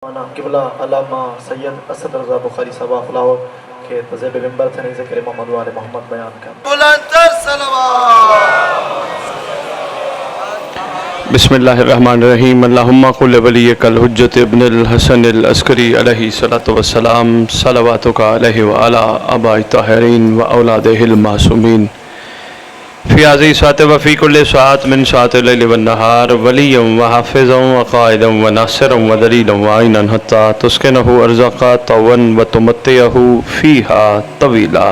مولانا قبلہ علامہ سید اسد رضا بخاری صاحب لاہور کے تذیب ممبر تھے ذکر محمد و آل محمد بیان کر بلندتر صلوات. بسم اللہ الرحمن الرحیم. اللہم قل ولیک الحجت ابن الحسن العسکری علیہ الصلاۃ والسلام صلواتک علیہ وعلی آباء الطاہرین و اولادہ المعصومین فی هذه الساعة وفی کل ساعة من ساعات اللیل والنہار ولیا وحافظا وقائدا وناصرا ودلیلا وعینا حتی تسکنہ ارزاقا طوا وتمتعہ فیہا طویلا.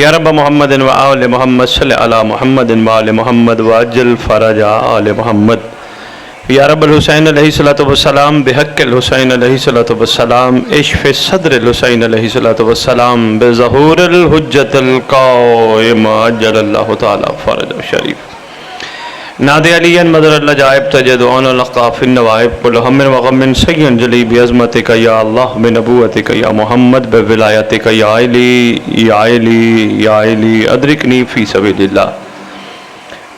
یا رب محمد و آل محمد صلی علی محمد و آل محمد واجل فرج آل محمد. یا رب الحسین علیہ السلام بحق الحسین علیہ السلام اشف صدر الحسین علیہ السلام بظہور الحجت القائم عجل اللہ تعالی فرج شریف. نادی علی مدر الجائب تجدون لقاف النوائب کل ہم و غم سین جلی بعظمتک یا اللہ بنبوتک یا محمد بولایتک یا علی یا علی یا علی ادرکنی فی سبیل اللہ.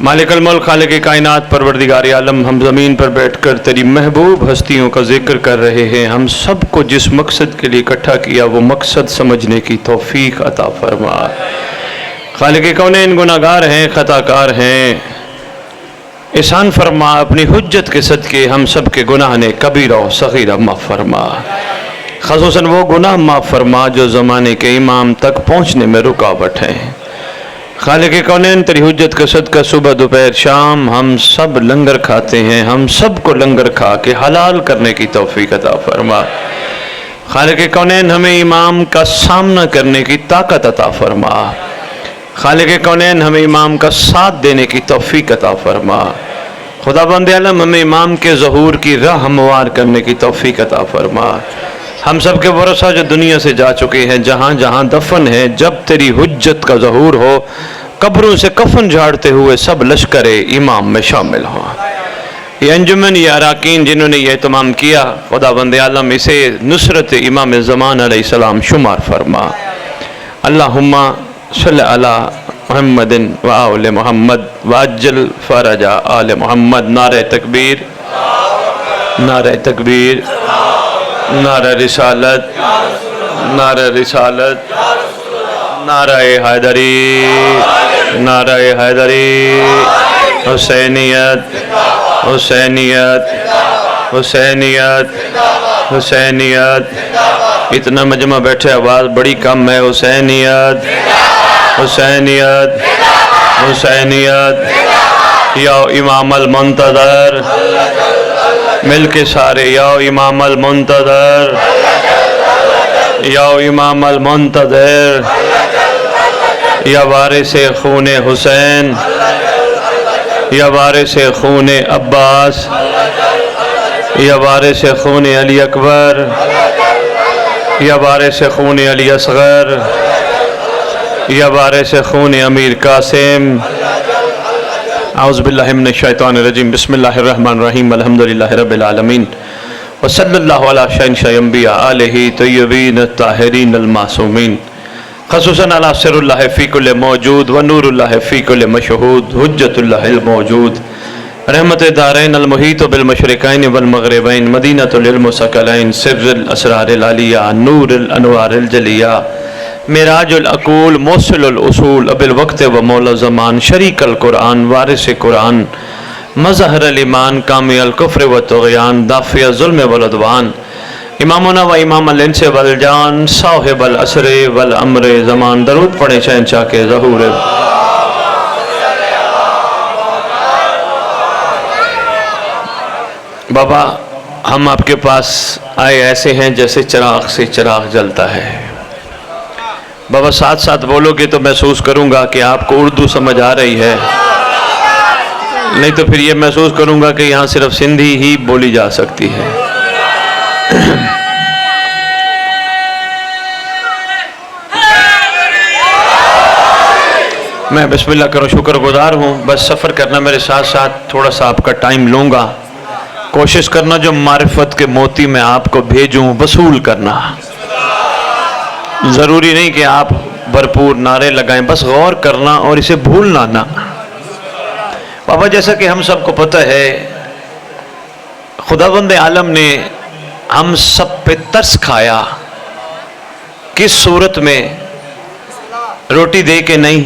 مالک الملک خالق کائنات پروردگار عالم، ہم زمین پر بیٹھ کر تیری محبوب ہستیوں کا ذکر کر رہے ہیں. ہم سب کو جس مقصد کے لیے اکٹھا کیا وہ مقصد سمجھنے کی توفیق عطا فرما. خالق کونین گناہگار ہیں، خطا کار ہیں، احسان فرما اپنی حجت کے صدقے ہم سب کے گناہ نے کبیرہ و صغیرہ معاف فرما. خصوصاً وہ گناہ معاف فرما جو زمانے کے امام تک پہنچنے میں رکاوٹ ہیں. خالق کونین تیری حجت کا صدقہ صبح دوپہر شام ہم سب لنگر کھاتے ہیں، ہم سب کو لنگر کھا کے حلال کرنے کی توفیق عطا فرما. خالق کونین ہمیں امام کا سامنا کرنے کی طاقت عطا فرما. خالق کونین ہمیں امام کا ساتھ دینے کی توفیق عطا فرما. خدا بند عالم ہمیں امام کے ظہور کی راہ ہموار کرنے کی توفیق عطا فرما. ہم سب کے ورثہ جو دنیا سے جا چکے ہیں، جہاں جہاں دفن ہیں، جب تیری حجت کا ظہور ہو قبروں سے کفن جھاڑتے ہوئے سب لشکر امام میں شامل ہوں. یہ انجمن، یہ اراکین جنہوں نے یہ اہتمام کیا، خدا بند عالم اسے نصرت امام زمان علیہ السلام شمار فرما. اللہم صلی علی محمد و آل محمد واجل فرج آل محمد. نعرہ تکبیر، نعرہ تکبیر، نعرہ رسالت، نعرہ رسالت، نعرہ حیدری، نعرہ حیدری. حسینیت، حسینیت، حسینیت، حسینیت. اتنا مجمع بیٹھے، آواز بڑی کم ہے. حسینیت، حسینیت، حسینیت. یا امام المنتظر، مل کے سارے یا امام المنتظر، یا امام المنتظر، یا وارث خون حسین، یا وارث خون عباس، یا وارث خون علی اکبر، یا وارث خون علی اصغر، یا وارث خون امیر قاسم. اعوذ باللہ من الشیطان الرجیم. بسم اللہ الرحمن الرحیم. الحمدللہ رب العالمین وصلی اللہ علی شہنشاہ انبیاء آلہ طیبین الطاہرین المعصومین. خصوصاً علی سر اللہ فی کل موجود و نور اللہ فی کل مشہود حجت اللہ الموجود رحمت دارین المحیط بالمشرقین والمغربین مدینۃ العلم ثقلین سر الاسرار العلیہ نور الانوار الجلیہ معراج العقول موصل الاصول اب الوقت و مولا زمان شریک القرآن وارث قرآن مظہر الایمان کامی الکفر و طغیان دافع الظلم والعدوان امامنا و امام الانس والجان صاحب العصر والامر زمان. درود پڑھیں شہنشاہ کے ظہور. بابا ہم آپ کے پاس آئے ایسے ہیں جیسے چراغ سے چراغ جلتا ہے. بابا ساتھ ساتھ بولو گے تو محسوس کروں گا کہ آپ کو اردو سمجھ آ رہی ہے، نہیں تو پھر یہ محسوس کروں گا کہ یہاں صرف سندھی ہی بولی جا سکتی ہے. میں بسم اللہ کرو شکر گزار ہوں. بس سفر کرنا میرے ساتھ ساتھ تھوڑا سا آپ کا ٹائم لوں گا. کوشش کرنا جو معرفت کے موتی میں آپ کو بھیجوں وصول کرنا. ضروری نہیں کہ آپ بھرپور نعرے لگائیں، بس غور کرنا اور اسے بھولنا نہ. بابا جیسا کہ ہم سب کو پتہ ہے خداوند عالم نے ہم سب پہ ترس کھایا، کس صورت میں؟ روٹی دے کے نہیں،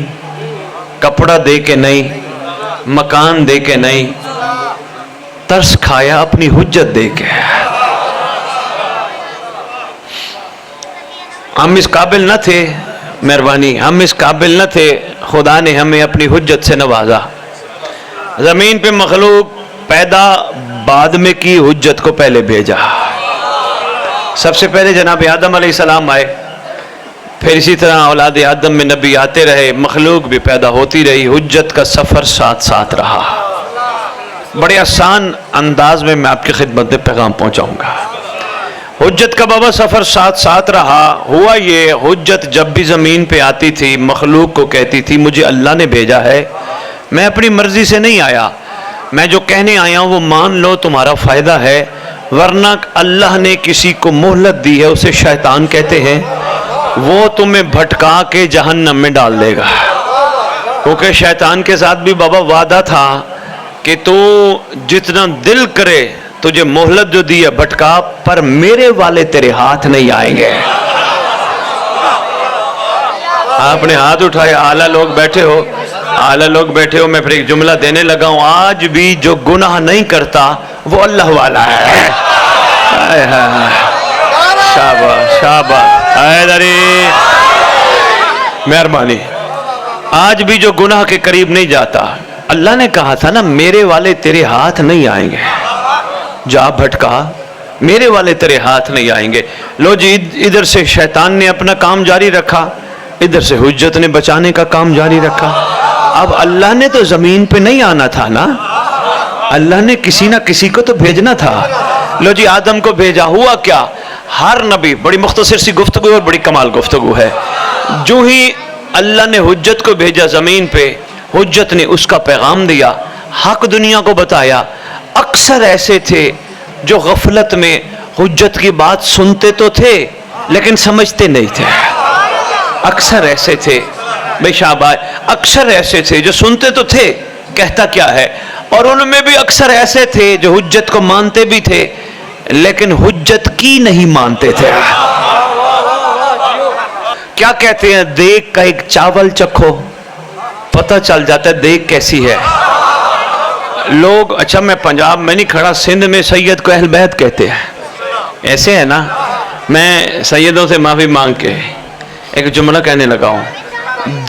کپڑا دے کے نہیں، مکان دے کے نہیں، ترس کھایا اپنی حجت دے کے۔ ہم اس قابل نہ تھے، مہربانی، ہم اس قابل نہ تھے، خدا نے ہمیں اپنی حجت سے نوازا۔ زمین پہ مخلوق پیدا بعد میں کی، حجت کو پہلے بھیجا۔ سب سے پہلے جناب آدم علیہ السلام آئے، پھر اسی طرح اولاد آدم میں نبی آتے رہے، مخلوق بھی پیدا ہوتی رہی، حجت کا سفر ساتھ ساتھ رہا۔ بڑے آسان انداز میں آپ کی خدمت میں پیغام پہنچاؤں گا۔ حجت کا بابا سفر ساتھ ساتھ رہا۔ ہوا یہ، حجت جب بھی زمین پہ آتی تھی مخلوق کو کہتی تھی مجھے اللہ نے بھیجا ہے، میں اپنی مرضی سے نہیں آیا، میں جو کہنے آیا ہوں وہ مان لو، تمہارا فائدہ ہے، ورنہ اللہ نے کسی کو مہلت دی ہے، اسے شیطان کہتے ہیں، وہ تمہیں بھٹکا کے جہنم میں ڈال دے گا۔ کیونکہ شیطان کے ساتھ بھی بابا وعدہ تھا کہ تو جتنا دل کرے تجھے مہلت جو دی ہے بھٹکا، پر میرے والے تیرے ہاتھ نہیں آئیں گے۔ آپ نے ہاتھ اٹھائے، اعلیٰ لوگ بیٹھے ہو، اعلیٰ لوگ بیٹھے ہو، میں پھر ایک جملہ دینے لگا ہوں، آج بھی جو گناہ نہیں کرتا وہ اللہ والا ہے۔ شاباش شاباش، حیدری، مہربانی۔ آج بھی جو گناہ کے قریب نہیں جاتا، اللہ نے کہا تھا نا میرے والے تیرے ہاتھ نہیں آئیں گے، جا بھٹکا، میرے والے تیرے ہاتھ نہیں آئیں گے۔ لو جی، ادھر سے شیطان نے اپنا کام جاری رکھا، ادھر سے حجت نے بچانے کا کام جاری رکھا۔ اب اللہ نے تو زمین پہ نہیں آنا تھا نا، اللہ نے کسی نہ کسی کو تو بھیجنا تھا۔ لو جی، آدم کو بھیجا، ہوا کیا؟ ہر نبی، بڑی مختصر سی گفتگو اور بڑی کمال گفتگو ہے، جو ہی اللہ نے حجت کو بھیجا زمین پہ، حجت نے اس کا پیغام دیا، حق دنیا کو بتایا۔ اکثر ایسے تھے جو غفلت میں حجت کی بات سنتے تو تھے لیکن سمجھتے نہیں تھے۔ اکثر ایسے تھے، بے شاباش، اکثر ایسے تھے جو سنتے تو تھے کہتا کیا ہے، اور ان میں بھی اکثر ایسے تھے جو حجت کو مانتے بھی تھے لیکن حجت کی نہیں مانتے تھے۔ کیا کہتے ہیں، دیگ کا ایک چاول چکھو پتہ چل جاتا ہے دیگ کیسی ہے۔ لوگ، اچھا میں پنجاب میں نہیں کھڑا، سندھ میں سید کو اہل بیت کہتے ہیں، ایسے ہے نا۔ میں سیدوں سے معافی مانگ کے ایک جملہ کہنے لگا ہوں،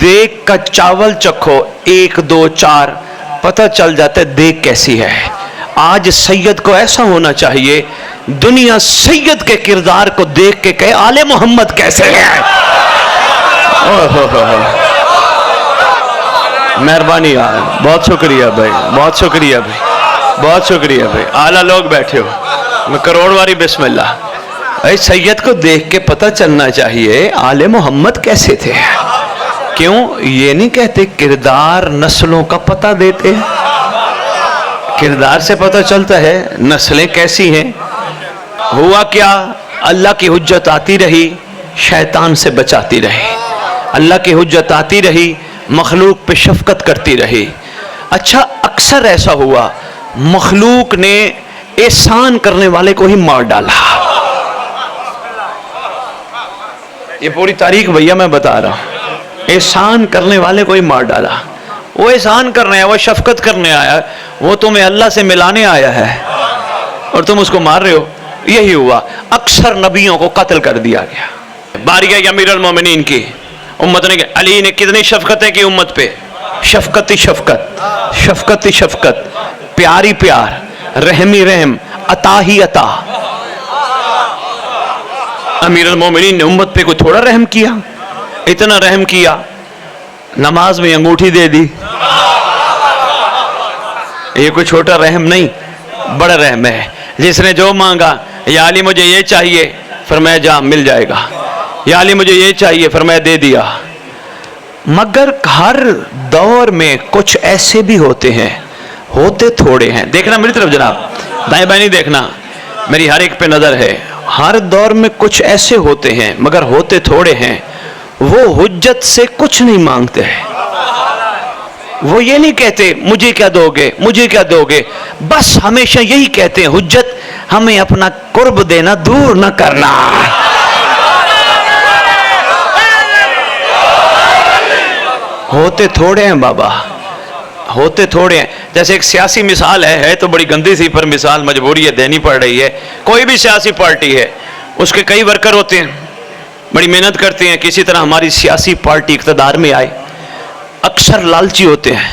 دیگ کا چاول چکھو 1 2 4 پتہ چل جاتا ہے دیگ کیسی ہے۔ آج سید کو ایسا ہونا چاہیے دنیا سید کے کردار کو دیکھ کے کہے آل محمد کیسے ہے۔ مہربانی یار، بہت شکریہ بھائی، بہت شکریہ بھائی، بہت شکریہ بھائی، اعلیٰ لوگ بیٹھے ہو، میں کروڑ واری بسم اللہ۔ اے سید کو دیکھ کے پتہ چلنا چاہیے آل محمد کیسے تھے۔ کیوں یہ نہیں کہتے کردار نسلوں کا پتہ دیتے ہیں؟ کردار سے پتہ چلتا ہے نسلیں کیسی ہیں۔ ہوا کیا، اللہ کی حجت آتی رہی، شیطان سے بچاتی رہی، اللہ کی حجت آتی رہی، مخلوق پہ شفقت کرتی رہی۔ اچھا، اکثر ایسا ہوا مخلوق نے احسان کرنے والے کو ہی مار ڈالا۔ یہ پوری تاریخ بھیا میں بتا رہا ہوں، احسان کرنے والے کو ہی مار ڈالا۔ وہ احسان کرنے آیا، وہ شفقت کرنے آیا، وہ تمہیں اللہ سے ملانے آیا ہے اور تم اس کو مار رہے ہو۔ یہی ہوا، اکثر نبیوں کو قتل کر دیا گیا۔ باری ہے امیر المومنین کی امت نے، علی نے کتنی شفقتیں کی امت پہ، شفقت ہی شفقت، شفقت ہی شفقت، پیار ہی پیار، رحم ہی رحم، عطا ہی عطا۔ امیر المومنین نے امت پہ کوئی تھوڑا رحم کیا، اتنا رحم کیا نماز میں انگوٹھی دے دی۔ یہ کوئی چھوٹا رحم نہیں، بڑا رحم ہے۔ جس نے جو مانگا، یا علی مجھے یہ چاہیے، فرمایا جا مل جائے گا، یا علی مجھے یہ چاہیے، فرمایا دے دیا۔ مگر ہر دور میں کچھ ایسے بھی ہوتے ہیں، ہوتے تھوڑے ہیں۔ دیکھنا میری طرف جناب، دائیں بائیں نہیں دیکھنا، میری ہر ایک پہ نظر ہے۔ ہر دور میں کچھ ایسے ہوتے ہیں مگر ہوتے تھوڑے ہیں، وہ حجت سے کچھ نہیں مانگتے ہیں۔ وہ یہ نہیں کہتے مجھے کیا دو گے، مجھے کیا دو گے، بس ہمیشہ یہی کہتے ہیں حجت ہمیں اپنا قرب دینا دور نہ کرنا. ہوتے تھوڑے ہیں بابا، ہوتے تھوڑے ہیں. جیسے ایک سیاسی مثال ہے تو بڑی گندی سی، پر مثال مجبوری ہے، دینی پڑ رہی ہے. کوئی بھی سیاسی پارٹی ہے، اس کے کئی ورکر ہوتے ہیں، بڑی محنت کرتے ہیں کسی طرح ہماری سیاسی پارٹی اقتدار میں آئے. اکثر لالچی ہوتے ہیں،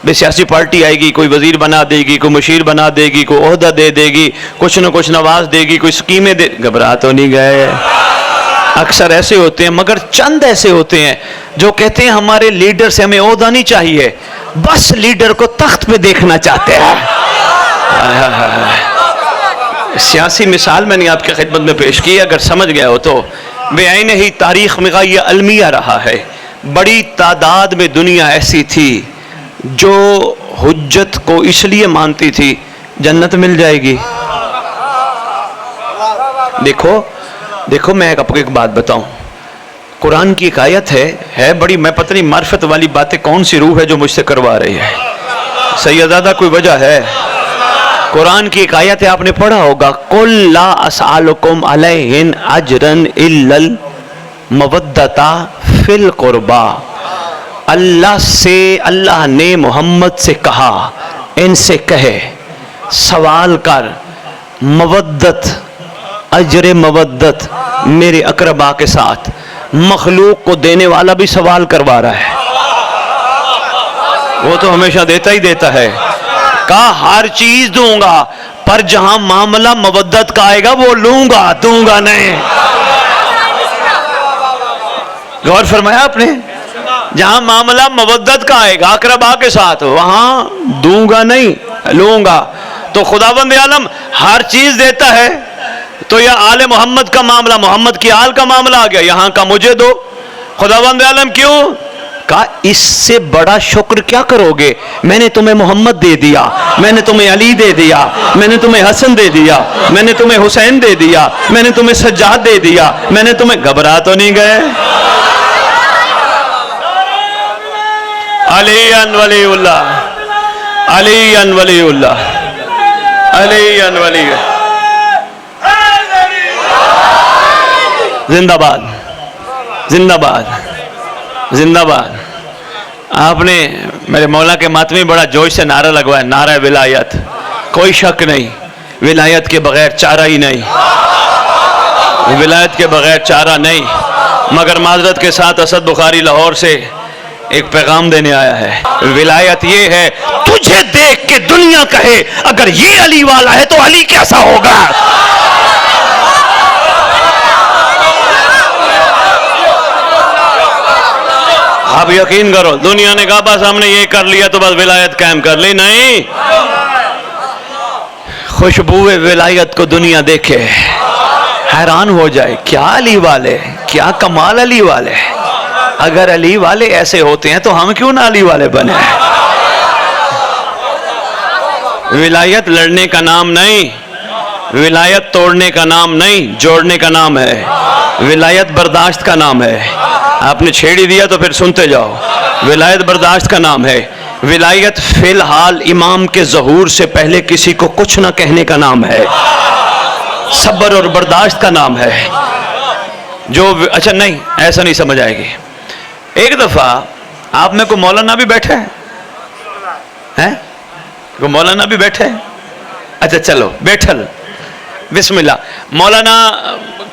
بے سیاسی پارٹی آئے گی، کوئی وزیر بنا دے گی، کوئی مشیر بنا دے گی، کوئی عہدہ دے دے گی، کچھ نہ کچھ نواز دے گی، کوئی سکیمیں دے. گھبرا تو نہیں گئے؟ اکثر ایسے ہوتے ہیں، مگر چند ایسے ہوتے ہیں جو کہتے ہیں ہمارے لیڈر سے ہمیں عہدہ نہیں چاہیے، بس لیڈر کو تخت پہ دیکھنا چاہتے ہیں. سیاسی مثال میں نے آپ کی خدمت میں پیش کی، اگر سمجھ گیا ہو تو. بے عین ہی تاریخ میں یہ المیہ رہا ہے. بڑی تعداد میں دنیا ایسی تھی جو حجت کو اس لیے مانتی تھی جنت مل جائے گی. دیکھو میں آپ کو ایک بات بتاؤں، قرآن کی ایک آیت ہے بڑی، میں پتہ نہیں معرفت والی باتیں کون سی روح ہے جو مجھ سے کروا رہی ہے. سیدادہ کوئی وجہ ہے؟ قرآن کی ایک آیت ہے، آپ نے پڑھا ہوگا، قُلْ لَا أَسْأَلُكُمْ عَلَيْهِ أَجْرًا إِلَّا الْمَوَدَّةَ فِي الْقُرْبَى. اللہ نے محمد سے کہا، ان سے کہے سوال کر مودت، اجر مودت میرے اقربا کے ساتھ. مخلوق کو دینے والا بھی سوال کروا رہا ہے، وہ تو ہمیشہ دیتا ہی دیتا ہے. کہا ہر چیز دوں گا، پر جہاں معاملہ مودت کا آئے گا وہ لوں گا، دوں گا نہیں. غور فرمایا آپ نے؟ جہاں معاملہ مودت کا آئے گا اقربا کے ساتھ، وہاں دوں گا نہیں، لوں گا. تو خداوند عالم ہر چیز دیتا ہے، تو یہ آل محمد کا معاملہ، محمد کی آل کا معاملہ آ گیا، یہاں کا مجھے دو. خداوند عالم کیوں؟ کہا اس سے بڑا شکر کیا کرو گے؟ میں نے تمہیں محمد دے دیا، میں نے تمہیں علی دے دیا، میں نے تمہیں حسن دے دیا، میں نے تمہیں حسین دے دیا، میں نے تمہیں سجاد دے دیا، میں نے تمہیں. گھبرا تو نہیں گئے؟ علی ولی اللہ، علی ولی اللہ، علی ولی اللہ. زندہ باد، زندہ باد، زندہ باد. آپ نے میرے مولا کے ماتمی بڑا جوش سے نعرہ لگوایا، نعرہ ولایت. کوئی شک نہیں، ولایت کے بغیر چارہ ہی نہیں، ولایت کے بغیر چارہ نہیں. مگر معذرت کے ساتھ اسد بخاری لاہور سے ایک پیغام دینے آیا ہے. ولایت یہ ہے تجھے دیکھ کے دنیا کہے اگر یہ علی والا ہے تو علی کیسا ہوگا. آپ یقین کرو، دنیا نے کہا بس ہم نے یہ کر لیا تو بس ولایت قائم کر لی. نہیں، خوشبو ولایت کو دنیا دیکھے حیران ہو جائے، کیا علی والے، کیا کمال علی والے. اگر علی والے ایسے ہوتے ہیں تو ہم کیوں نہ علی والے بنے. ولایت لڑنے کا نام نہیں، ولایت توڑنے کا نام نہیں، جوڑنے کا نام ہے. ولایت برداشت کا نام ہے. آپ نے چھیڑی دیا تو پھر سنتے جاؤ. ولایت برداشت کا نام ہے. ولایت فی الحال امام کے ظہور سے پہلے کسی کو کچھ نہ کہنے کا نام ہے. صبر اور برداشت کا نام ہے. جو اچھا نہیں، ایسا نہیں سمجھ آئے گی. ایک دفعہ آپ میں کوئی مولانا بھی بیٹھے ہیں، کوئی مولانا بھی بیٹھے ہیں؟ اچھا چلو بیٹھل، بسم اللہ. مولانا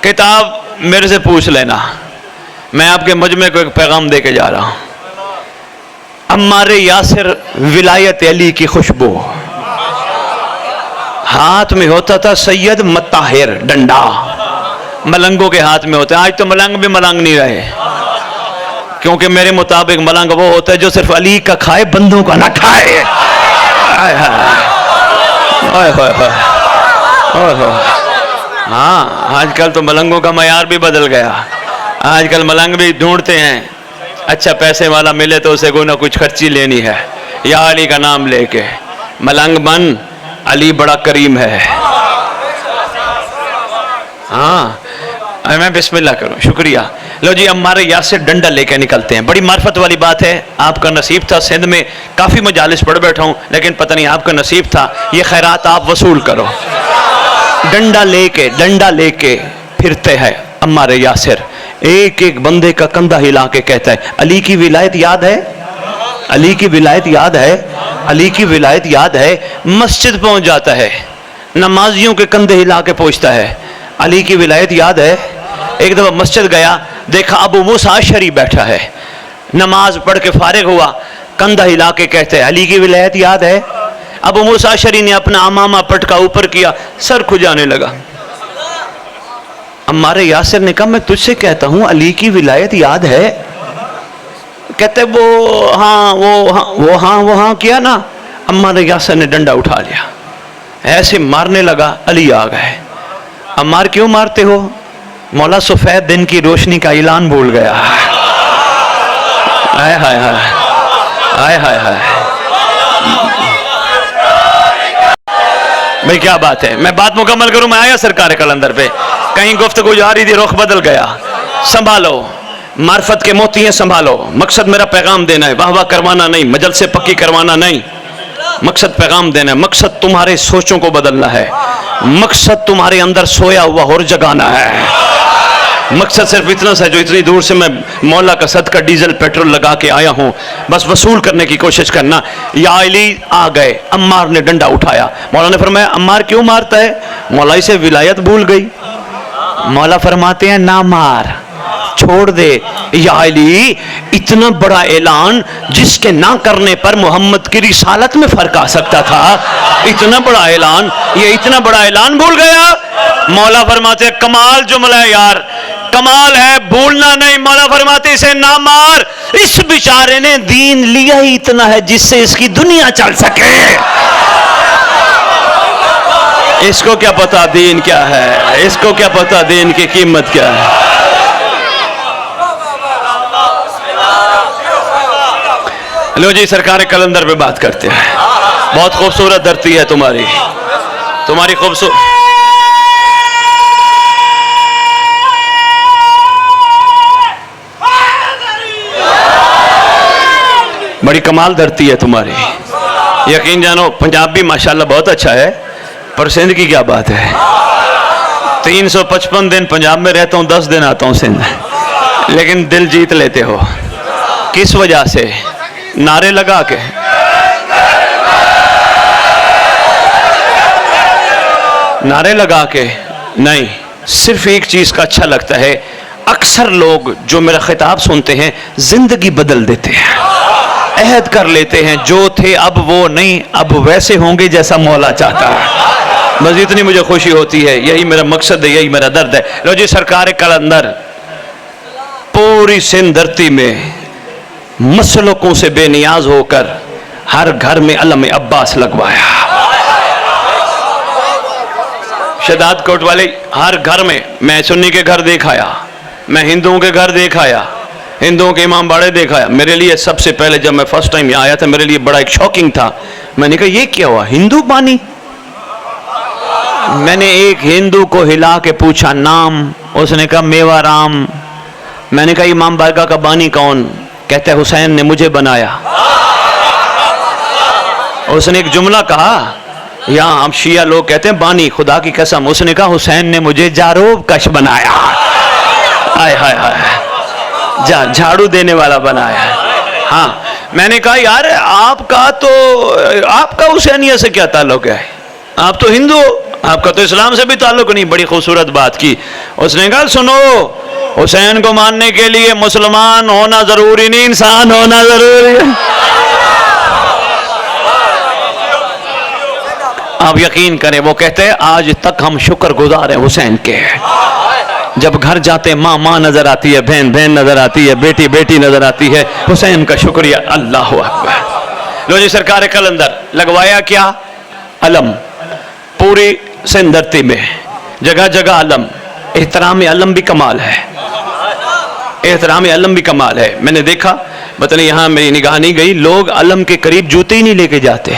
کتاب میرے سے پوچھ لینا، میں آپ کے مجمع کو ایک پیغام دے کے جا رہا ہوں. عمار یاسر ولایت علی کی خوشبو، ہاتھ میں ہوتا تھا سید مطہر ڈنڈا، ملنگوں کے ہاتھ میں ہوتا ہے. آج تو ملنگ بھی ملنگ نہیں رہے، کیونکہ میرے مطابق ملنگ وہ ہوتا ہے جو صرف علی کا کھائے، بندوں کا نہ کھائے. ہاں آج کل تو ملنگوں کا معیار بھی بدل گیا. آج کل ملنگ بھی ڈھونڈتے ہیں اچھا پیسے والا ملے تو اسے کوئی نہ کچھ خرچی لینی ہے، یا علی کا نام لے کے. ملنگ بن، علی بڑا کریم ہے. ہاں میں بسم اللہ کروں. شکریہ. لو جی عمار یاسر ڈنڈا لے کے نکلتے ہیں. بڑی معرفت والی بات ہے. آپ کا نصیب تھا، سندھ میں کافی مجالس پڑھ بیٹھا ہوں، لیکن پتہ نہیں آپ کا نصیب تھا یہ خیرات آپ وصول کرو. ڈنڈا لے کے پھرتے ہیں عمار یاسر. ایک ایک بندے کا کندھا ہلا کے کہتا ہے علی کی ولایت یاد ہے, علی کی ولایت یاد ہے, علی کی ولایت یاد ہے. مسجد پہنچ جاتا ہے, نمازیوں کے کندھے ہلا کے پوچھتا ہے علی کی ولایت یاد ہے. ایک دفعہ مسجد گیا, دیکھا ابو موسیٰ اشعری بیٹھا ہے, نماز پڑھ کے فارغ ہوا, کندھا ہلا کے کہتے ہیں علی کی ولایت یاد ہے. ابو موسیٰ اشعری نے اپنا امامہ پٹکا اوپر کیا, سر کھجانے لگا. عمار یاسر نے کہا میں تجھ سے کہتا ہوں علی کی ولایت یاد ہے. کہتے وہ ہاں کیا نا. عمار یاسر نے ڈنڈا اٹھا لیا, ایسے مارنے لگا. علی آ گئے. عمار کیوں مارتے ہو؟ مولا سفید دن کی روشنی کا اعلان بھول گیا. ہائے ہائے ہائے ہائے ہائے. بھئی کیا بات ہے, میں بات مکمل کروں. میں آیا سرکار قلندر پہ, کہیں گفتگو جا رہی تھی, رخ بدل گیا. سنبھالو, معرفت کے موتی ہیں سنبھالو. مقصد میرا پیغام دینا ہے, واہ واہ کروانا نہیں, مجل سے پکی کروانا نہیں. مقصد پیغام دینا ہے, مقصد تمہارے سوچوں کو بدلنا ہے, مقصد تمہارے اندر سویا ہوا اور جگانا ہے. مقصد صرف اتنا سا جو اتنی دور سے میں مولا کا صدقہ ڈیزل پیٹرول لگا کے آیا ہوں, بس وصول کرنے کی کوشش کرنا. یا علی آ گئے. عمار نے ڈنڈا اٹھایا. مولا نے فرمایا عمار کیوں مارتا ہے؟ مولا اسے ولایت بھول گئی. مولا فرماتے ہیں نہ مار, چھوڑ دے. یا علی اتنا بڑا اعلان جس کے نہ کرنے پر محمد کی رسالت میں فرق آ سکتا تھا, اتنا بڑا اعلان, یہ اتنا بڑا اعلان بھول گیا. مولا فرماتے ہیں کمال جملہ ہے یار, کمال ہے, بھولنا نہیں. مولا فرماتے اسے نہ مار, اس بیچارے نے دین لیا ہی اتنا ہے جس سے اس کی دنیا چل سکے. اس کو کیا پتا دین کیا ہے, اس کو کیا پتا دین کی قیمت کیا ہے. لو جی سرکار قلندر پہ بات کرتے ہیں. بہت خوبصورت دھرتی ہے تمہاری خوبصورت. بڑی کمال دھرتی ہے تمہاری. یقین جانو پنجاب بھی ماشاءاللہ بہت اچھا ہے, پر سندھ کی کیا بات ہے. 355 دن پنجاب میں رہتا ہوں, 10 دن آتا ہوں سندھ, لیکن دل جیت لیتے ہو. کس وجہ سے؟ نعرے لگا کے. نعرے لگا کے نہیں, صرف ایک چیز کا اچھا لگتا ہے. اکثر لوگ جو میرا خطاب سنتے ہیں زندگی بدل دیتے ہیں, عہد کر لیتے ہیں جو تھے اب وہ نہیں, اب ویسے ہوں گے جیسا مولا چاہتا ہے. بس اتنی مجھے خوشی ہوتی ہے, یہی میرا مقصد ہے, یہی میرا درد ہے. لو جی سرکار قلندر پوری سندھ دھرتی میں مسلکوں سے بے نیاز ہو کر ہر گھر میں علم عباس لگوایا. شداد کوٹ والے ہر گھر میں سنی کے گھر دیکھایا, میں ہندوؤں کے گھر دیکھایا, ہندوؤں کے امام باڑے دیکھایا. میرے لیے سب سے پہلے جب میں فرسٹ ٹائم یہاں آیا تھا میرے لیے بڑا ایک شاکنگ تھا. میں نے کہا یہ کیا ہوا, ہندو بانی. میں نے ایک ہندو کو ہلا کے پوچھا نام, اس نے کہا میوا رام. میں نے کہا امام بارگاہ کا بانی کون؟ کہتے ہیں حسین نے مجھے بنایا. اس نے ایک جملہ کہا, یہاں ہم شیعہ لوگ کہتے ہیں بانی, خدا کی قسم اس نے کہا حسین نے مجھے جاروب کش بنایا. آئے ہائے ہائے, جھاڑو دینے والا بنایا. ہاں میں نے کہا یار آپ کا حسینیہ سے کیا تعلق ہے, آپ تو ہندو, آپ کا تو اسلام سے بھی تعلق نہیں. بڑی خوبصورت بات کی. اس نے کہا سنو, حسین کو ماننے کے لیے مسلمان ہونا ضروری نہیں, انسان ہونا ضروری ہے. آپ یقین کریں وہ کہتے ہیں آج تک ہم شکر گزار ہیں حسین کے. جب گھر جاتے ماں نظر آتی ہے, بہن نظر آتی ہے, بیٹی نظر آتی ہے, حسین کا شکریہ. اللہ اکبر. لو جی سرکار قلندر لگوایا کیا علم, پوری سندھ دھرتی میں جگہ جگہ علم. احترام علم بھی کمال ہے, احترام علم بھی کمال ہے. میں نے دیکھا پتہ نہیں یہاں میری نگاہ نہیں گئی, لوگ علم کے قریب جوتے ہی نہیں لے کے جاتے.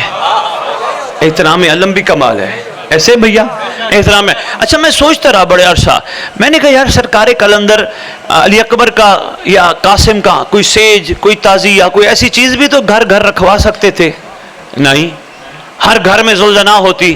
احترام علم بھی کمال ہے. ایسے بھیا احترام ہے. اچھا میں سوچتا رہا بڑے عرصہ, میں نے کہا یار سرکار قلندر علی اکبر کا یا قاسم کا کوئی سیج, کوئی تازی یا کوئی ایسی چیز بھی تو گھر گھر رکھوا سکتے تھے. نہیں, ہر گھر میں زلزلہ ہوتی,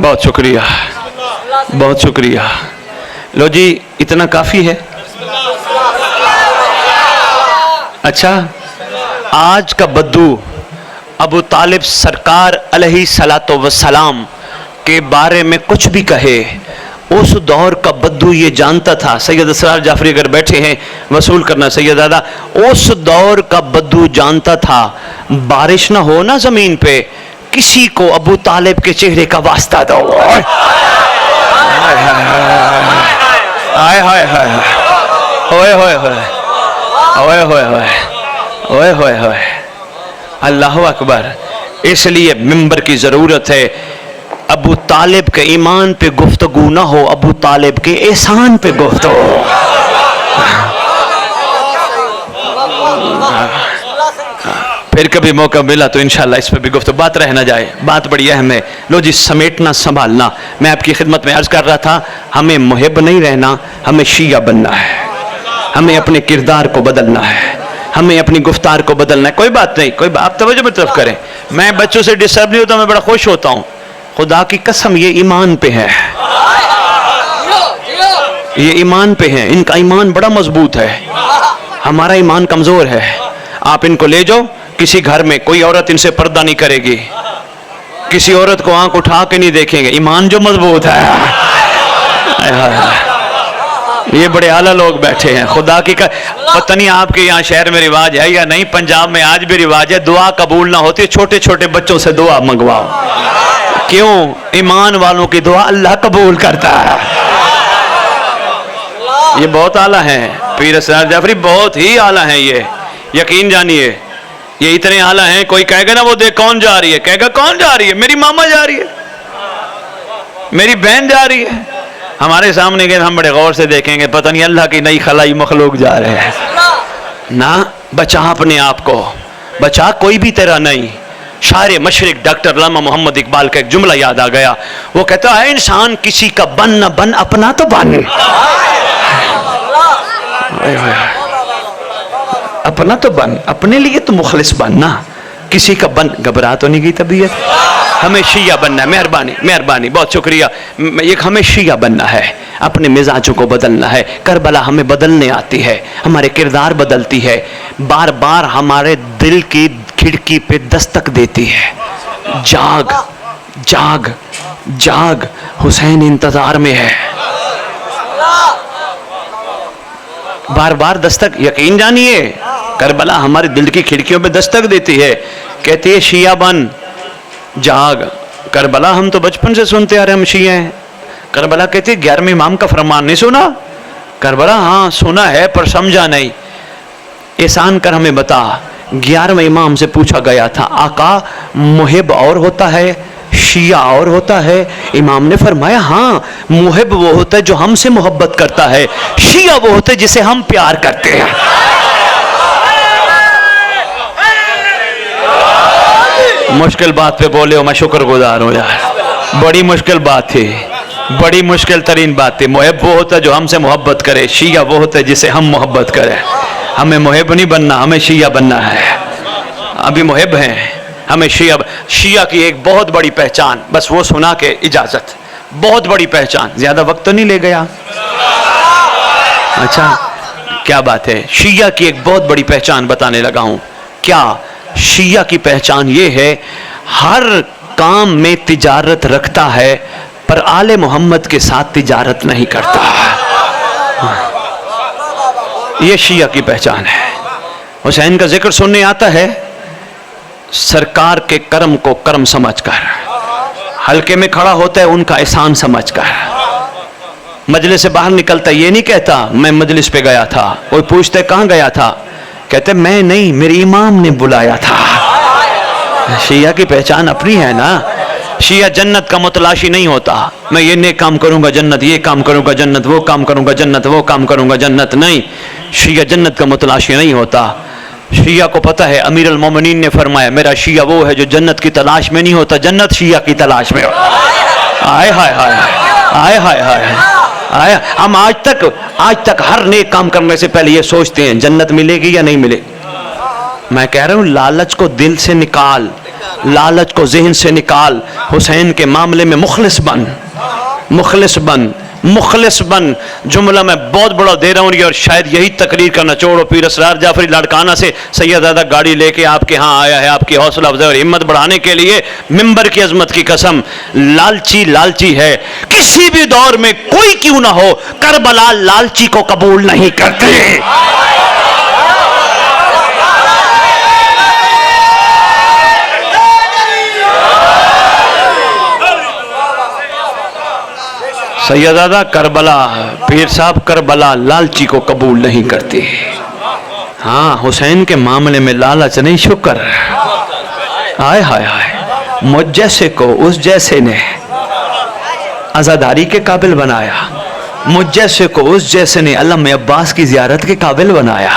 بہت شکریہ، بہت شکریہ. لو جی اتنا کافی ہے. اچھا آج کا بدو ابو طالب سرکار علیہ الصلوۃ والسلام کے بارے میں کچھ بھی کہے، اس دور کا بدو یہ جانتا تھا. سید اسرار جعفری اگر بیٹھے ہیں وصول کرنا سید دادا، اس دور کا بدو جانتا تھا بارش نہ ہو نا زمین پہ، کسی کو ابو طالب کے چہرے کا واسطہ دو. آئے ہائے ہائے ہوئے ہوئے ہوئے ہوئے ہوئے ہوئے ہوئے ہوئے ہوئے. اللہ اکبر. اس لیے ممبر کی ضرورت ہے. ابو طالب کے ایمان پہ گفتگو نہ ہو، ابو طالب کے احسان پہ گفتگو. پھر کبھی موقع ملا تو انشاءاللہ اس پہ بھی گفتگو. بات رہ نہ جائے، بات بڑی اہم ہے. لو جی سمیٹنا سنبھالنا. میں آپ کی خدمت میں عرض کر رہا تھا ہمیں محب نہیں رہنا، ہمیں شیعہ بننا ہے. ہمیں اپنے کردار کو بدلنا ہے، ہمیں اپنی گفتار کو بدلنا ہے. کوئی بات نہیں، کوئی بات، آپ توجہ پر طرف کریں. میں بچوں سے ڈسٹرب نہیں ہوتا، میں بڑا خوش ہوتا ہوں. خدا کی قسم یہ ایمان پہ ہے، یہ ایمان پہ ہیں. ان کا ایمان بڑا مضبوط ہے، ہمارا ایمان کمزور ہے. آپ ان کو لے جاؤ کسی گھر میں، کوئی عورت ان سے پردہ نہیں کرے گی، کسی عورت کو آنکھ اٹھا کے نہیں دیکھیں گے. ایمان جو مضبوط ہے. یہ بڑے اعلیٰ لوگ بیٹھے ہیں. خدا کی پتہ نہیں آپ کے یہاں شہر میں رواج ہے یا نہیں، پنجاب میں آج بھی رواج ہے دعا قبول نہ ہوتی چھوٹے چھوٹے بچوں سے دعا منگواؤ. کیوں؟ ایمان والوں کی دعا اللہ قبول کرتا ہے. یہ بہت اعلیٰ ہیں پیر اسرار جعفری، بہت ہی اعلیٰ ہیں. یہ یقین جانیے یہ اتنے اعلیٰ ہیں. کوئی کہے گا نا وہ دیکھ کون جا رہی ہے، کہے گا کون جا رہی ہے؟ میری ماما جا رہی ہے، میری بہن جا رہی ہے. ہمارے سامنے گئے ہم بڑے غور سے دیکھیں گے پتہ نہیں اللہ کی نئی خلائی مخلوق جا رہے ہیں. نہ بچا اپنے آپ کو، بچا کوئی بھی تیرا نہیں. شاعر مشرق ڈاکٹر علامہ محمد اقبال کا ایک جملہ یاد آ گیا. وہ کہتا ہے انسان کسی کا بن نہ بن، اپنا تو بن. اپنا تو بن، اپنے لیے تو مخلص بننا، کسی کا بن. گھبرا تو نہیں گئی طبیعت؟ ہمیں شیعہ بننا ہے. مہربانی مہربانی، بہت شکریہ. ہمیں شیعہ بننا ہے، اپنے مزاجوں کو بدلنا ہے. کربلا ہمیں بدلنے آتی ہے، ہمارے کردار بدلتی ہے، بار بار ہمارے دل کی کھڑکی پہ دستک دیتی ہے. جاگ جاگ جاگ، حسین انتظار میں ہے. بار بار دستک. یقین جانیے کربلا ہمارے دل کی کھڑکیوں پہ دستک دیتی ہے، کہتی ہے شیعہ بن، جاگ. کربلا ہم تو بچپن سے سنتے آ رہے ہم شیعہ ہیں. کربلا کہتی ہے 11ویں امام کا فرمان نہیں سنا؟ کربلا ہاں سنا ہے پر سمجھا نہیں. احسان کر ہمیں بتا. 11ویں امام سے پوچھا گیا تھا آقا محب اور ہوتا ہے شیعہ اور ہوتا ہے؟ امام نے فرمایا ہاں، محب وہ ہوتا ہے جو ہم سے محبت کرتا ہے، شیعہ وہ ہوتا ہے جسے ہم پیار کرتے ہیں. مشکل بات پہ بولے ہو، میں شکر گزار ہوں یار. بڑی مشکل بات تھی، بڑی مشکل ترین بات تھی. محب وہ ہوتا ہے جو ہم سے محبت کرے، شیعہ وہ ہوتا ہے جسے ہم محبت کریں. ہمیں محب نہیں بننا، ہمیں شیعہ بننا ہے. ابھی محب ہیں، ہمیں شیعہ کی ایک بہت بڑی پہچان، بس وہ سنا کے اجازت. بہت بڑی پہچان، زیادہ وقت تو نہیں لے گیا؟ اچھا کیا بات ہے. شیعہ کی ایک بہت بڑی پہچان بتانے لگا ہوں. کیا؟ شیعہ کی پہچان یہ ہے ہر کام میں تجارت رکھتا ہے پر آل محمد کے ساتھ تجارت نہیں کرتا. یہ شیعہ کی پہچان ہے. حسین کا ذکر سننے آتا ہے سرکار کے کرم کو کرم سمجھ کر، حلقے میں کھڑا ہوتا ہے ان کا احسان سمجھ کر. مجلس سے باہر نکلتا یہ نہیں کہتا میں مجلس پہ گیا تھا. کوئی پوچھتا ہے کہاں گیا تھا، کہتے میں نہیں، میرے امام نے بلایا تھا. شیعہ کی پہچان اپنی ہے نا. شیعہ جنت کا متلاشی نہیں ہوتا، میں یہ نیک کام کروں گا جنت، یہ کام کروں گا جنت، وہ کام کروں گا جنت، وہ کام کروں گا جنت. نہیں، شیعہ جنت کا متلاشی نہیں ہوتا. شیعہ کو پتہ ہے، امیر المومنین نے فرمایا میرا شیعہ وہ ہے جو جنت کی تلاش میں نہیں ہوتا، جنت شیعہ کی تلاش میں ہوتا. آئے ہائے ہائے آئے ہائے ہائے آئے. ہم آج تک ہر نیک کام کرنے سے پہلے یہ سوچتے ہیں جنت ملے گی یا نہیں ملے گی. میں کہہ رہا ہوں لالچ کو دل سے نکال، لالچ کو ذہن سے نکال. حسین کے معاملے میں مخلص بن، مخلص بن، مخلص بن. جملہ میں بہت بڑا دے رہا ہوں یہ، اور شاید یہی تقریر کا نچوڑ ہو. پیر اسرار جعفری لاڑکانہ سے سیدزادہ گاڑی لے کے آپ کے ہاں آیا ہے آپ کی حوصلہ افزائی اور ہمت بڑھانے کے لیے. ممبر کی عظمت کی قسم، لالچی لالچی ہے کسی بھی دور میں کوئی کیوں نہ ہو، کربلا لالچی کو قبول نہیں کرتے. سیدزادہ کربلا، پیر صاحب کربلا لالچی کو قبول نہیں کرتے. ہاں حسین کے معاملے میں لالچ نہیں، شکر. ہائے ہائے ہائے، مجھ جیسے کو اس جیسے نے عزاداری کے قابل بنایا، مجھ جیسے کو اس جیسے نے علامہ عباس کی زیارت کے قابل بنایا.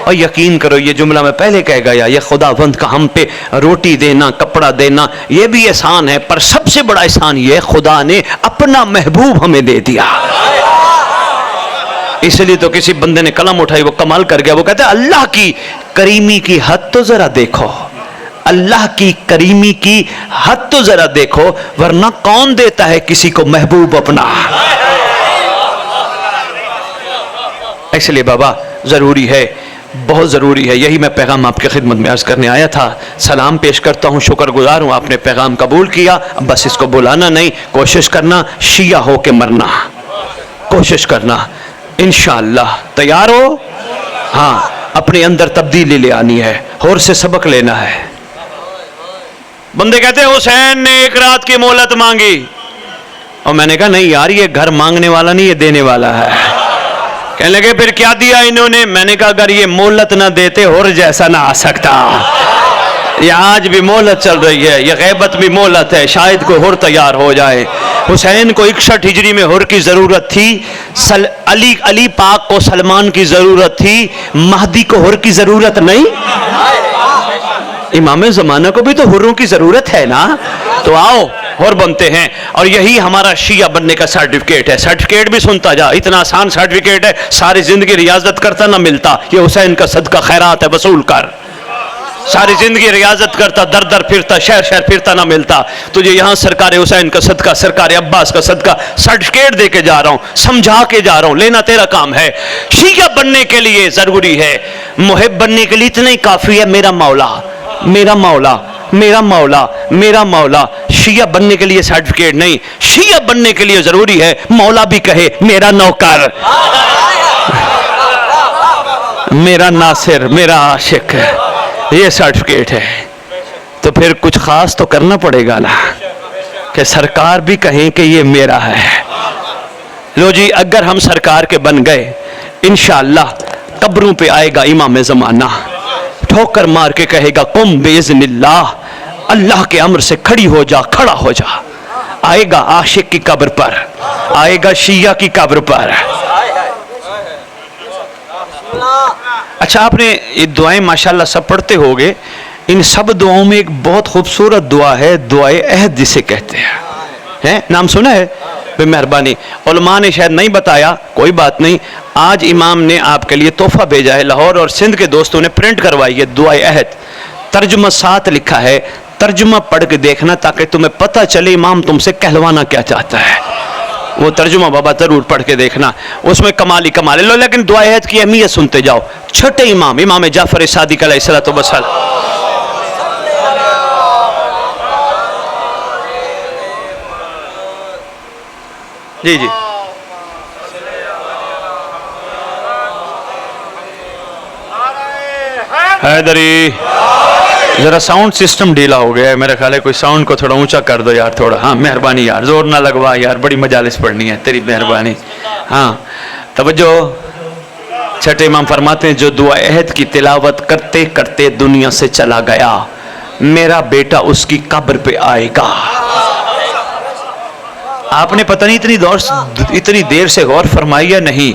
اور یقین کرو یہ جملہ میں پہلے کہہ گیا، یہ خداوند کا ہم پہ روٹی دینا، کپڑا دینا یہ بھی احسان ہے، پر سب سے بڑا احسان یہ خدا نے اپنا محبوب ہمیں دے دیا. اس لیے تو کسی بندے نے قلم اٹھائی وہ کمال کر گیا. وہ کہتا ہے اللہ کی کریمی کی حد تو ذرا دیکھو، اللہ کی کریمی کی حد تو ذرا دیکھو، ورنہ کون دیتا ہے کسی کو محبوب اپنا. اس لیے بابا ضروری ہے، بہت ضروری ہے. یہی میں پیغام آپ کی خدمت میں عرض کرنے آیا تھا. سلام پیش کرتا ہوں، شکر گزار ہوں آپ نے پیغام قبول کیا. بس اس کو بلانا نہیں، کوشش کرنا شیعہ ہو کے مرنا، کوشش کرنا انشاءاللہ. تیار ہو؟ ہاں، اپنے اندر تبدیلی لے آنی ہے، اور سے سبق لینا ہے. بندے کہتے ہیں حسین نے ایک رات کی مہلت مانگی، اور میں نے کہا نہیں یار یہ گھر مانگنے والا نہیں، یہ دینے والا ہے. کہنے لگے پھر کیا دیا انہوں نے؟ میں نے کہا اگر یہ مہلت نہ دیتے اور جیسا نہ آ سکتا. یہ آج بھی مہلت چل رہی ہے، یہ غیبت بھی مہلت ہے، شاید کوئی اور تیار ہو جائے. حسین کو 61 ہجری میں ہور کی ضرورت تھی، علی پاک کو سلمان کی ضرورت تھی، مہدی کو ہور کی ضرورت نہیں. امام زمانہ کو بھی تو حروں کی ضرورت ہے نا. تو آؤ اور بنتے ہیں، اور یہی ہمارا شیعہ بننے کا سرٹیفکیٹ ہے. سرٹیفکیٹ بھی سنتا جا، اتنا آسان سرٹیفکیٹ ہے، ساری زندگی ریاضت کرتا نہ ملتا. یہ حسین کا صدقہ خیرات ہے، وصول کر. ساری زندگی ریاضت کرتا، در در پھرتا، شہر شہر پھرتا نہ ملتا. تجھے یہاں سرکار حسین کا صدقہ، سرکار عباس کا صدقہ سرٹیفکیٹ دے کے جا رہا ہوں، سمجھا کے جا رہا ہوں. لینا تیرا کام ہے. شیعہ بننے کے لیے ضروری ہے، محب بننے کے لیے اتنا ہی کافی ہے میرا مولا، میرا مولا، میرا مولا، میرا مولا. شیعہ بننے کے لیے سرٹیفکیٹ نہیں، شیعہ بننے کے لیے ضروری ہے مولا بھی کہے میرا نوکر، میرا ناصر، میرا عاشق. یہ سرٹیفکیٹ ہے. تو پھر کچھ خاص تو کرنا پڑے گا نا، کہ سرکار بھی کہیں کہ یہ میرا ہے. لو جی، اگر ہم سرکار کے بن گئے انشاءاللہ قبروں پہ آئے گا امام زمانہ، ٹھوکر مار کے کہے گا قم باذن اللہ، اللہ کے امر سے کھڑی ہو جا، کھڑا ہو جا. آئے گا عاشق کی قبر پر، آئے گا شیعہ کی قبر پر. اچھا آپ نے یہ دعائیں ماشاءاللہ سب پڑھتے ہوگے. ان سب دعاؤں میں ایک بہت خوبصورت دعا ہے، دعائے عہد جسے کہتے ہیں. نام سنا ہے؟ بے مہربانی علماء نے شاید نہیں بتایا، کوئی بات نہیں. آج امام نے آپ کے لیے تحفہ بھیجا ہے، لاہور اور سندھ کے دوستوں نے پرنٹ کروائی ہے دعائے عہد. ترجمہ ساتھ لکھا ہے، ترجمہ پڑھ کے دیکھنا تاکہ تمہیں پتہ چلے امام تم سے کہلوانا کیا چاہتا ہے. وہ ترجمہ بابا ضرور پڑھ کے دیکھنا، اس میں کمال ہی کمال ہے. لو لیکن دعائے عہد کی اہمیت سنتے جاؤ. چھٹے امام، امام جعفر صادق علیہ السلام. جی جی حیدری، ذرا ساؤنڈ سسٹم ڈھیلا ہو گیا ہے میرا خیال ہے، کوئی ساؤنڈ کو تھوڑا اونچا کر دو یار تھوڑا. ہاں مہربانی یار، زور نہ لگوا یار، بڑی مجالس پڑھنی ہے، تیری مہربانی. ہاں توجہ. چھٹے امام فرماتے ہیں جو دعا عہد کی تلاوت کرتے کرتے دنیا سے چلا گیا، میرا بیٹا اس کی قبر پہ آئے گا. آپ نے پتہ نہیں اتنی دیر سے غور فرمائی یا نہیں.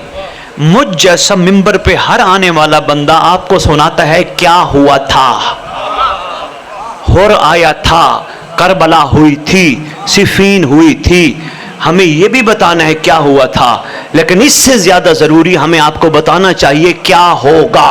مجھ جیسا ممبر پہ ہر آنے والا بندہ آپ کو سناتا ہے کیا ہوا تھا. ہور آیا تھا، کربلا ہوئی تھی، صفین ہوئی تھی. ہمیں یہ بھی بتانا ہے کیا ہوا تھا، لیکن اس سے زیادہ ضروری ہمیں آپ کو بتانا چاہیے کیا ہوگا.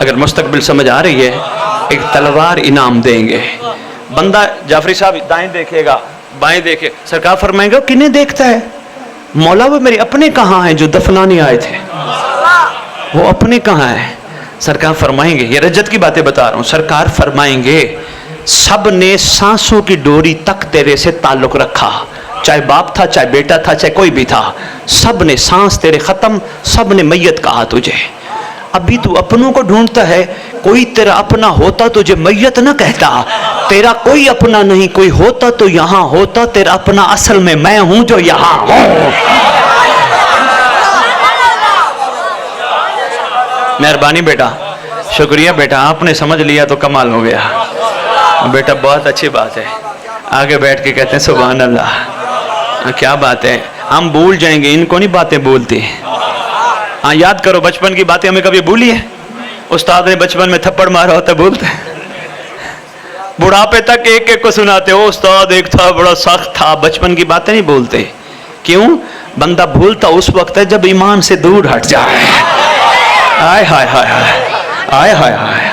اگر مستقبل سمجھ آ رہی ہے، ایک تلوار انعام دیں گے. بندہ جعفری صاحب دائیں دیکھے گا، بائیں دیکھے، سرکار فرمائیں گے کنہیں دیکھتا ہے؟ مولا وہ میرے اپنے کہاں ہیں جو دفنانے آئے تھے، وہ اپنے کہاں ہیں؟ سرکار فرمائیں گے، یہ رجت کی باتیں بتا رہا ہوں، سرکار فرمائیں گے سب نے سانسوں کی ڈوری تک تیرے سے تعلق رکھا، چاہے باپ تھا، چاہے بیٹا تھا، چاہے کوئی بھی تھا، سب نے سانس تیرے ختم، سب نے میت کہا تجھے. ابھی تو اپنوں کو ڈھونڈتا ہے، کوئی تیرا اپنا ہوتا تجھے میت نہ کہتا. تیرا کوئی اپنا نہیں، کوئی ہوتا تو یہاں ہوتا، تیرا اپنا اصل میں میں ہوں جو یہاں ہوں. مہربانی بیٹا، شکریہ بیٹا، آپ نے سمجھ لیا تو کمال ہو گیا بیٹا، بہت اچھی بات ہے. آگے بیٹھ کے کہتے ہیں سبحان اللہ، کیا بات ہے. ہم بھول جائیں گے، ان کو نہیں باتیں بولتی. ہاں یاد کرو بچپن کی باتیں ہمیں کبھی بھولی ہے؟ استاد نے بچپن میں تھپڑ مارا ہوتا بولتے ہیں، بڑھاپے تک ایک ایک کو سناتے ہو استاد ایک تھا بڑا سخت تھا. بچپن کی باتیں نہیں بولتے. کیوں؟ بندہ بھولتا اس وقت ہے جب ایمان سے دور ہٹ جائے. آئے ہائے ہائے ہائے ہائے ہائے.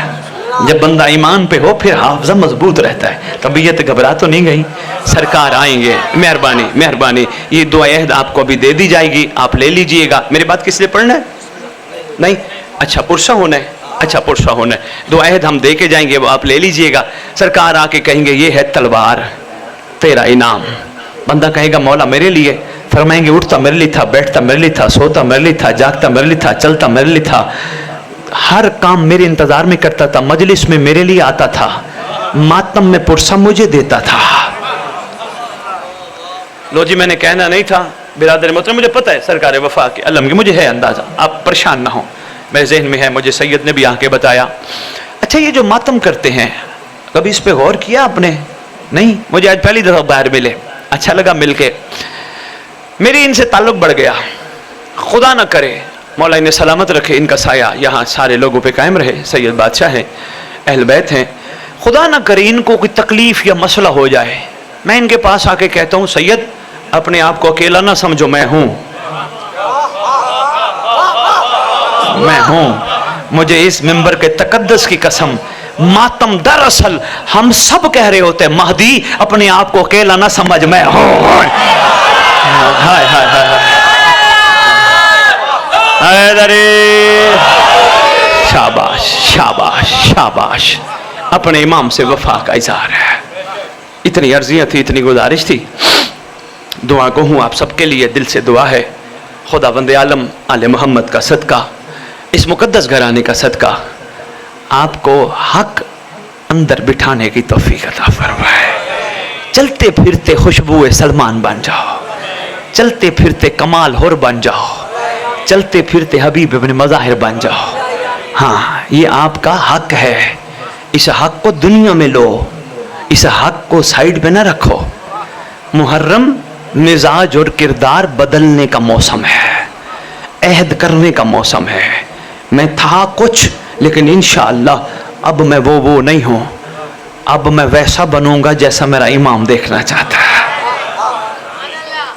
جب بندہ ایمان پہ ہو پھر حافظہ مضبوط رہتا ہے. طبیعت گھبرا تو نہیں گئی؟ سرکار آئیں گے. مہربانی مہربانی، یہ دعا عہد آپ کو ابھی دے دی جائے گی، آپ لے لیجئے گا. میری بات کس لیے پڑھنا ہے؟ نہیں، اچھا پرسہ ہونا ہے، اچھا پرسہ ہونا ہے. دعا عہد ہم دے کے جائیں گے، وہ آپ لے لیجئے گا. سرکار آ کے کہیں گے یہ ہے تلوار، تیرا انعام. بندہ کہے گا مولا میرے لیے. فرمائیں گے اٹھتا میرے لیے تھا، بیٹھتا میرے لیے تھا، سوتا میرے لیے تھا، جاگتا میرے لیے تھا، چلتا میرے لیے تھا، ہر کام میرے انتظار میں کرتا تھا، مجلس میں میرے لیے آتا تھا، ماتم میں پرسہ مجھے دیتا تھا. لو جی میں نے کہنا نہیں تھا برادر محترم، مجھے پتہ ہے سرکار وفا کے علم کی، مجھے ہے اندازہ، آپ پریشان نہ ہوں، میرے ذہن میں ہے، مجھے سید نے بھی آ کے بتایا. اچھا یہ جو ماتم کرتے ہیں کبھی اس پہ غور کیا آپ نے؟ نہیں، مجھے آج پہلی دفعہ باہر ملے، اچھا لگا مل کے، میری ان سے تعلق بڑھ گیا. خدا نہ کرے مولا انہیں سلامت رکھے، ان کا سایہ یہاں سارے لوگوں پہ قائم رہے. سید بادشاہ ہیں، اہل بیت ہیں، خدا نہ کرے ان کو کوئی تکلیف یا مسئلہ ہو جائے. میں ان کے پاس آ کے کہتا ہوں سید اپنے آپ کو اکیلا نہ سمجھو، میں ہوں، میں ہوں. مجھے اس منبر کے تقدس کی قسم، ماتم دراصل ہم سب کہہ رہے ہوتے ہیں مہدی اپنے آپ کو اکیلا نہ سمجھ، میں ہوں. ہائے ہائے ہائے شاباش شاباش شاباش. اپنے امام سے وفا کا اظہار ہے. اتنی عرضیاں تھی، اتنی گزارش تھی. دعا کو ہوں آپ سب کے لیے، دل سے دعا ہے خدا بند عالم آل محمد کا صدقہ، اس مقدس گھرانے کا صدقہ آپ کو حق اندر بٹھانے کی توفیق عطا فرمائے. چلتے پھرتے خوشبو سلمان بن جاؤ، چلتے پھرتے کمال حر بن جاؤ، چلتے پھرتے حبیب ابن مظاہر بن جاؤ. ہاں یہ آپ کا حق ہے، اس حق کو دنیا میں لو، اس حق کو سائیڈ پہ نہ رکھو. محرم مزاج اور کردار بدلنے کا موسم ہے، عہد کرنے کا موسم ہے. میں تھا کچھ لیکن انشاءاللہ اب میں وہ نہیں ہوں، اب میں ویسا بنوں گا جیسا میرا امام دیکھنا چاہتا ہے.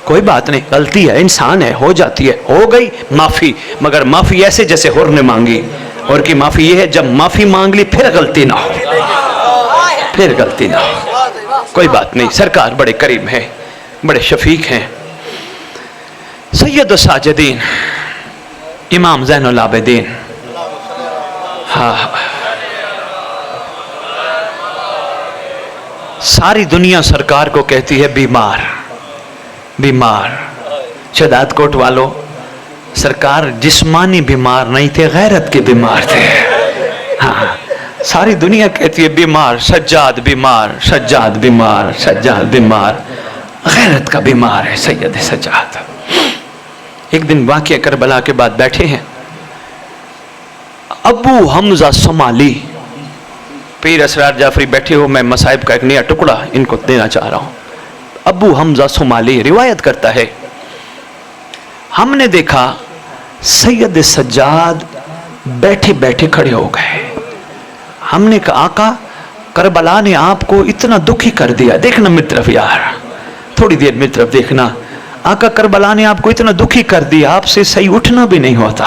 کوئی بات نہیں، غلطی ہے، انسان ہے، ہو جاتی ہے، ہو گئی معافی، مگر معافی ایسے جیسے حر نے مانگی. اور کی معافی یہ ہے جب معافی مانگ لی پھر غلطی نہ ہو، پھر غلطی نہ ہو. کوئی بات نہیں، سرکار بڑے کریم ہیں، بڑے شفیق ہیں. سید الساجدین امام زین العابدین، ہاں ساری دنیا سرکار کو کہتی ہے بیمار بیمار. شہداد کوٹ والوں، سرکار جسمانی بیمار نہیں تھے، غیرت کے بیمار تھے. ہاں ساری دنیا کہتی ہے بیمار، سجاد بیمار، سجاد بیمار، سجاد بیمار، غیرت کا بیمار ہے سید سجاد. ایک دن واقعہ کربلا کے بعد بیٹھے ہیں، ابو حمزہ سمالی، پیر اسرار جعفری بیٹھے ہو، میں مصائب کا ایک نیا ٹکڑا ان کو دینا چاہ رہا ہوں. ابو حمزہ سمالی روایت کرتا ہے ہم نے دیکھا سید سجاد بیٹھے بیٹھے کھڑے ہو گئے. ہم نے کہا آقا کربلا نے آپ کو اتنا دکھی کر دیا. دیکھنا میری طرف یار، تھوڑی دیر میری طرف دیکھنا. آقا کربلا نے آپ کو اتنا دکھی کر دیا، آپ سے صحیح اٹھنا بھی نہیں ہوتا.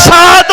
7